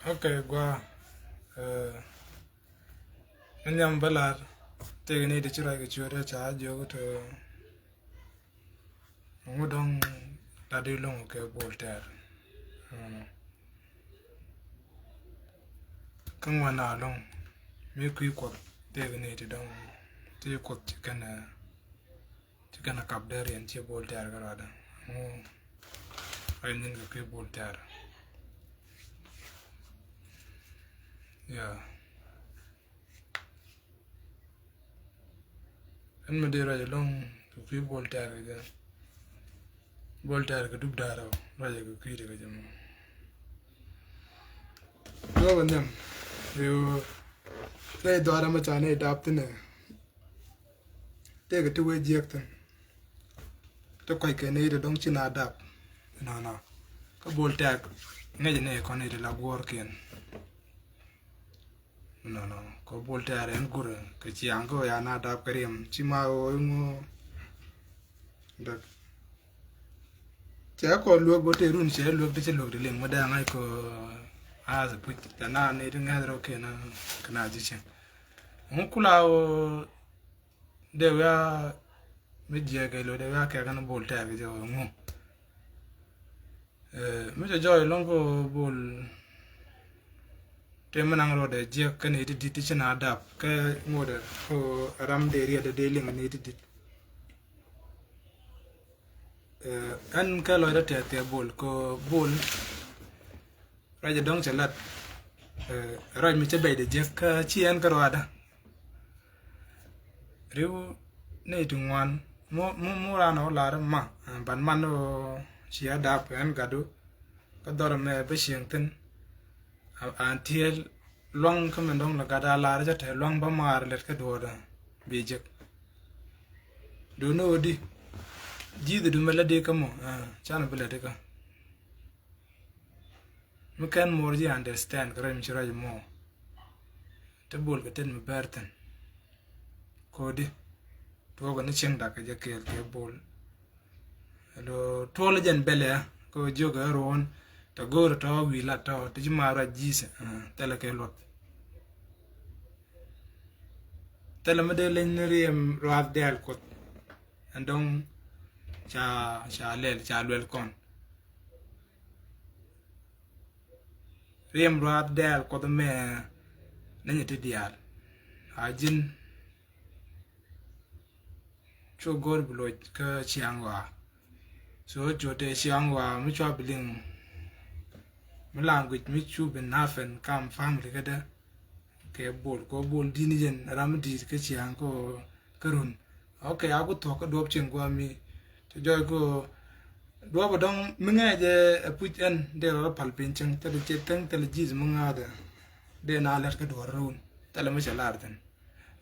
Okay, gua nyam balar te ni de chira ke chura cha jo to ngudong ta de long ke bolter kan wana long mi kui ko te ni de dong te ko kana kap der yan che bolter ga rada ai nin ke bolter ya en me de ra long ke bolter ga bolter ga dub daro ra ga kui de ga jam yo nyam yo te dwara ma chane adapt ne te ga tu we jekten to kai ke ne de dong china adapt no ka bolter nge ne ko ne de la gor ken no ko bolter en gur ke chiang ko ya na adapt karim chima o ngo dak cha ko luok bo te run che luok de che luok de leng ma da ngai ko as put ta na ne de ngadro ke na kana ji chen kula o de wa me je ke lo de wa ke kana bolter ke jo ngo me jo long ko bol te manang ro de je ke ne di ti chen adap ke ngode ko ram de ri de leng ne di an ka lo da te bol ko bol ra je dong chalat ra mi che be de je ka chi an ka ro ada riu ne tu ngwan mo ra no la ma ban man no chi adap an gadu ka dor me be sieng tin an tiel long ka men dong la gada la ra te long ba mar let ka do da bi je do no di ji de mala de ka mo chana bela de ka me can more ji understand ka rem chira mo te bol ka ten me berten ko di to ga ni cheng da ka je ke bol lo to le jen bele ko joga ron ta gor ta wi la ta ti ma ra ji se tele ke lot tele me de len riem ra del ko andong cha lel kon riem ra del ko de me nanye ti dial ajin cho gor bulo ka chiangwa so cho te chiangwa mi cho biling mi language mi chu ben nafen kam family ka da ke bol ko bol dini jen ram di ke chiang ko karun okay aku to ka dop chen kwa mi to joy ko do ba dong mi nga je put en de ra pal pin chen te je teng te ji mi nga da de na ler ka do run te le mi cha lar ten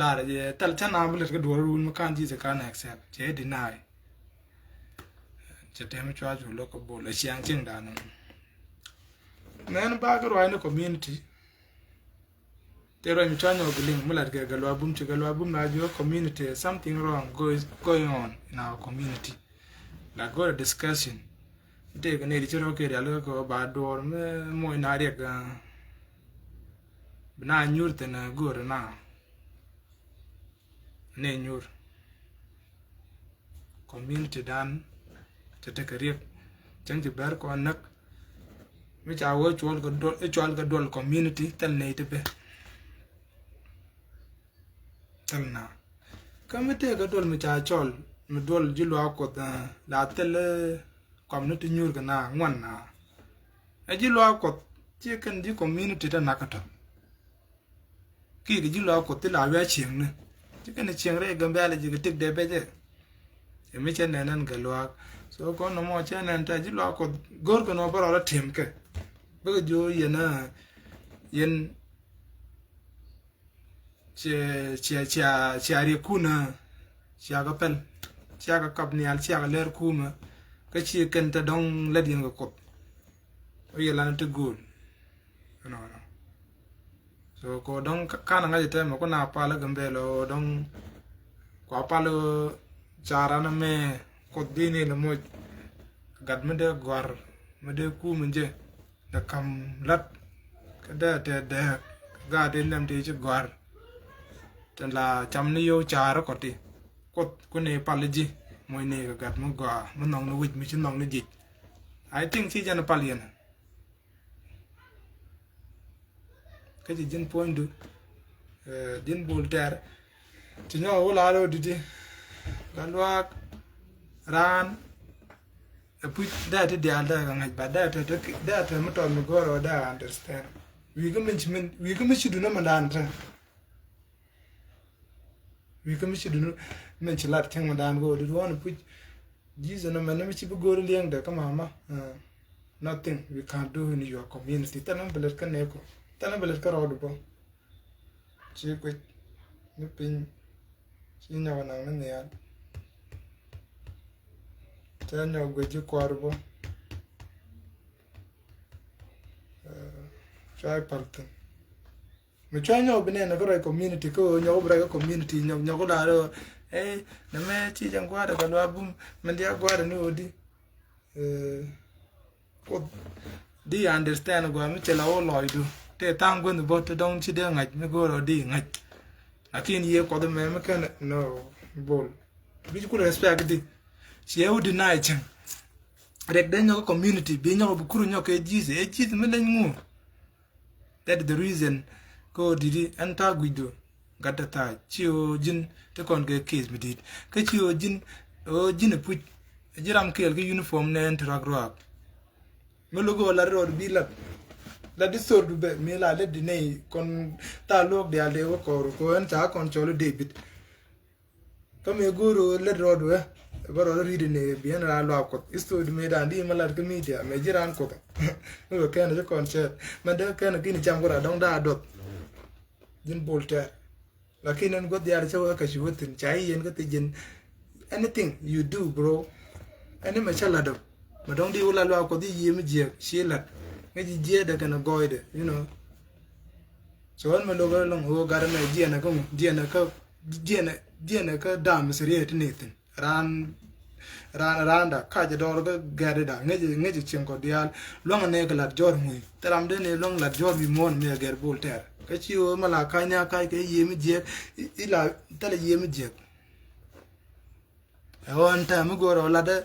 lar je tel cha na ler ka do run mi kan ji se kan accept je deny je te mi chwa ju lo ko bol chiang chen da no nan ba ga ro ne community Tero mchanya oguling mulat ke galwa bum na jo community something wrong going on in our community. Like go to discussion. Take an editor okay the go ba door me mo na re ga na nyur te na go na ne nyur community dan te te kariek change ber ko nak mi cha wo chwal ga dol community tel ne te be talna kamete ga dol mi cha chol mi dol jilwa ko la tele community nyur ga na ngwan na e jilwa ko ti kan di community ta nakato ki ga jilwa ko ti la wa ching ne ti kan ching re ga ba le ji ga tik de be je e mi chen nan ga lwa so ko no mo chen nan ta jilwa ko gor ko no bara la tem ke ba jo yena yen chia ri kuna chia ga pen chia ga kap ni al chia ga ler kuma ka chi ken ta dong la din ga kop o yela na te gol no so ko dong kana nga jete mo ko na pa la gambe lo dong ko pa lo chara na me ko dini na mo gad me de gwar me de ku me je da kam lat kada te ga den lam te che gwar tan la cham ni yo char ko ti ko ne palji moy ne ga gat mo ga mo nong no wit mi chi nong ne jit I think si jana palien ka ji jin point du din bolter ti no wala lo di galwa ran put that the other and but that mo to me go da understand we go mention do no man we come to do mention lat thing man go do want put Jesus no man me chi go liang da come mama nothing we can't do in your community tanam belet kan ne ko tanam belet ka rodo bo chi ko ni pin chi na wana ne ya tanya go ji kwarbo chai palten me chai no bene na go community ko nyo bra community nyo go da ro na me chi jang kwa da ga bum men dia gwa da no di ko di understand go me chela o loidu te tang go no bot dong chi de ngai me go ro di ngai akin ye ko de me kan no bol bi ku respect di si e deny chang rek den no community bi no bu kuru no ke jize me den mu that the reason ko didi anta guido gatata chio jin te kon ke case mi dit ke chio jin o jin put jiram kel ke uniform ne entra grab me logo la ro bi la di sor du be me la le di nei kon ta lok de ale ko en ta kon cholo debit kame guru le ro du baro read ne bien ra lo ko isto di me dan di malar ke media me jiran ko no ken je concert ma de ken kini cham ko dong da dot jin bolter lakini en god yar chawa ka shutin chai yen ka tijin anything you do bro ani ma chala do ma dong di wala lo ko di yim je shila ngi je da kana goide you know so an ma lo ga long ho gar na je na ka dam seriet nitin randa kaje do ga gade da ngeji chen ko dial long ne ga lat jor mu taram de ne long lat jor bi mon me ger bolter ka chi o mala kanya kai ke yemi je ila tale yemi je on ta mu goro la de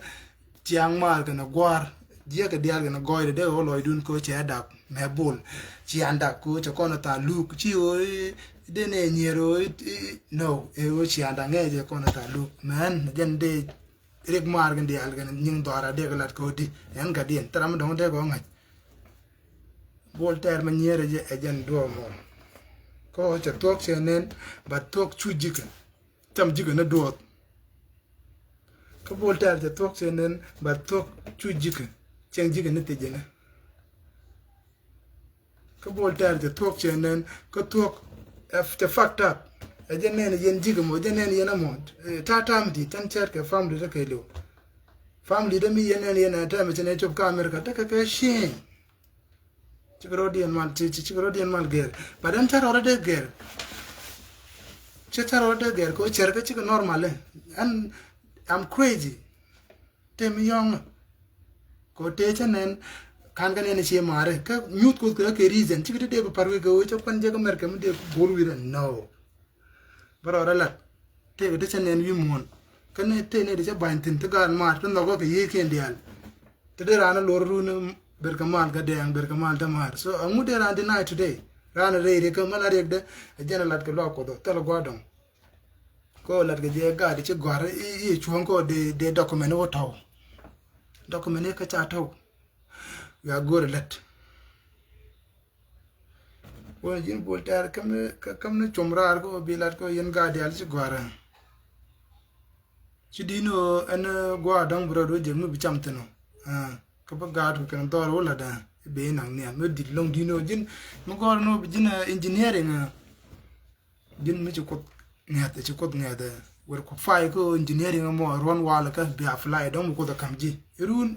tiang mal ga na gwar je ga dial ga na goide de o loy dun ko che da me bol chi anda ko che kono ta luk chi o de ne nyero no e o chi anda ngeje kono ta luk man den de rek mar ga dial ga ning dora de ga lat ko di en ga dien taram dong de go ngai bolter ma nyere je ejen do mo ko cha tok chenen ba tok chu jiga tam jiga na do ko bolter je tok chenen ba tok chu jiga cheng jiga na te jena ko bolter je tok chenen ko tok after fact up ejen ne yen jiga mo ejen ne yen mo ta tam di tan cher ke family de ke lo family de mi yen ne ta me ne chop camera ka ta ka shin Chigorodian mal ger badan tar ora de ger chetar ora de ger ko cherga chig normal and I'm crazy tem young ko te chanen kan kan ne che mare ka nyut ko ke reason chig de parwe go cho pan je ko mer ke de bol wi no baro ora la te de chanen wi mon kan ne te ne de ban tin te gan mar to no ko ke ye ken dial te de rana lor ru ne berkamal gadeng berkamal tamar so amude ran deny today ran re ko mala rek de jena lat ko loko do telo godon ko lat ge je ga de che gwar i chuon ko de document wo taw document ka cha taw ya gore let wo jin boltar kam ne chomrar ko bilat ko yen ga de al che gwar ci dino en gwa dong bro do je mu bicham teno ko ba gad ko kan dor wala da be nang ne no di long dino jin mo gor no jin engineering jin mi ko ngata ci ko ngada wer ko fay ko engineering mo ron wala ka bi afly don ko da kamji run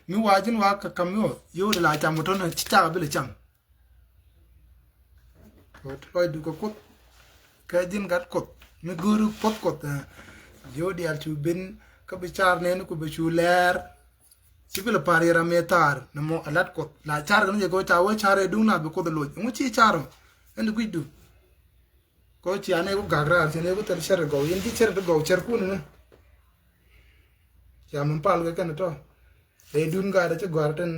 mi wajin wa ka kamyo yo da la cham to na ci ta bi le cham ko to du ko ka jin gat ko mi guru pot ko yo di al tu bin ka bi char ne ko be chu ler sibila pari rametar na mo alat ko la char kan je ko chawo chare dung na ko de lo mu chi charo en guidu ko chi ane ko gagra ne ko ter sher go yin ti cher go cher ku ne ya mun pal ga kan to e dun ga da che gwarten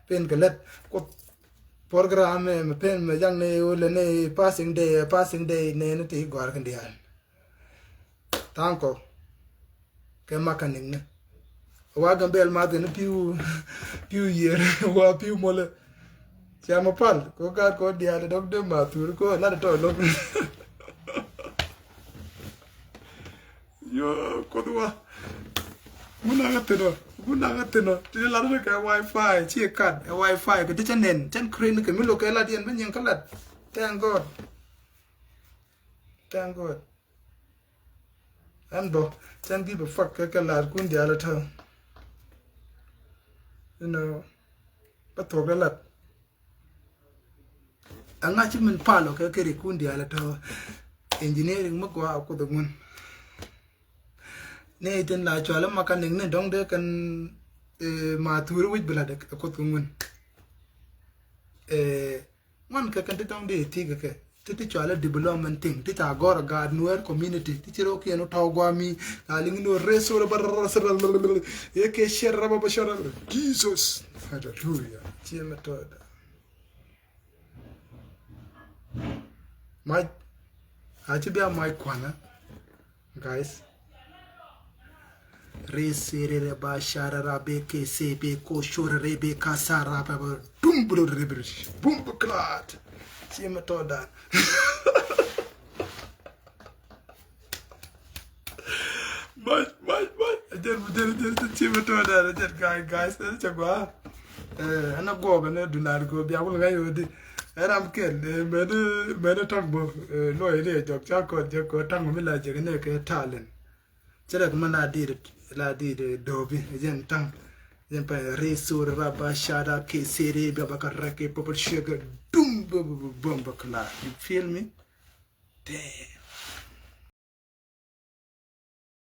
pen galet ko program me pen me jang ne o le ne passing day ne ne ti gwar kan dia tanko ke makaning ne wa gambel ma de ne piu yer wa piu mole chama pal ko ga ko dia de dok de ma tur ko la de to lo yo ko dua una ga teno ti la de ka wifi chi kat wifi ko ti chen chen krin ke mi lo ke la dien ben yen kalat thank god and bo chen give a fuck ke la kun dia la tho you know but to galat anga chi min palo ke ri kun dia la tho engineering mo ko ko de mun ne ten la chwala makaning ne dong de kan ma tur wit bla de ko tungun wan ka kan dong de ti ga ke ti chwala development thing ti ta gor ga nuer community ti chiro ke no taw gwa mi aling no reso bar ye ke sherra ba shara jesus hallelujah ti metoda my ati bia my kwana guys Resere ba shara be ke se be ko shore rebe kasara ba dumbro rebe bum klat si metoda my der si metoda der guys chagwa ana go ga ne dunar go bia wul ga yodi eram kel me tangbo lo ile jok cha ko tangbo mi la je ne ke talent chere ko mana dir la di de dobi jen tang jen pa resur raba shada ke sere baba karake popol sugar dum bum bakla you feel me damn